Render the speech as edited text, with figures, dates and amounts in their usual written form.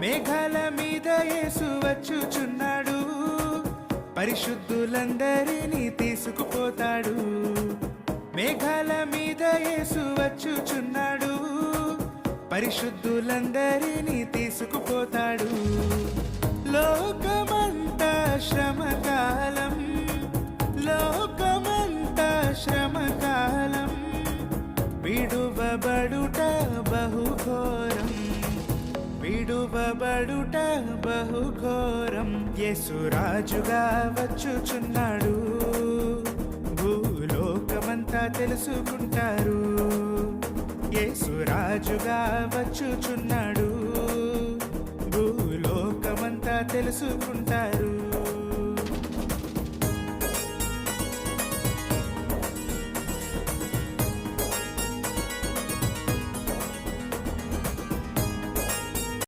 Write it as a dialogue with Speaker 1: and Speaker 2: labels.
Speaker 1: మేఘాల మీద యేసు వచ్చుచున్నాడు, పరిశుద్ధులందరినీ తీసుకుపోతాడు. మేఘాల మీద యేసు వచ్చుచున్నాడు, పరిశుద్ధులందరినీ తీసుకుపోతాడు. లోకమంతా శ్రమకాలం, లోకమంతా శ్రమకాలం, విడువబడుట బహుఘోరం, విడువబడుట బహుఘోరం. యేసు రాజుగా వచ్చుచున్నాడు, భూలోకమంతా తెలుసుకుంటారు. యేసు రాజుగా వచ్చుచున్నాడు, భూలోకమంతా తెలుసుకుంటారు.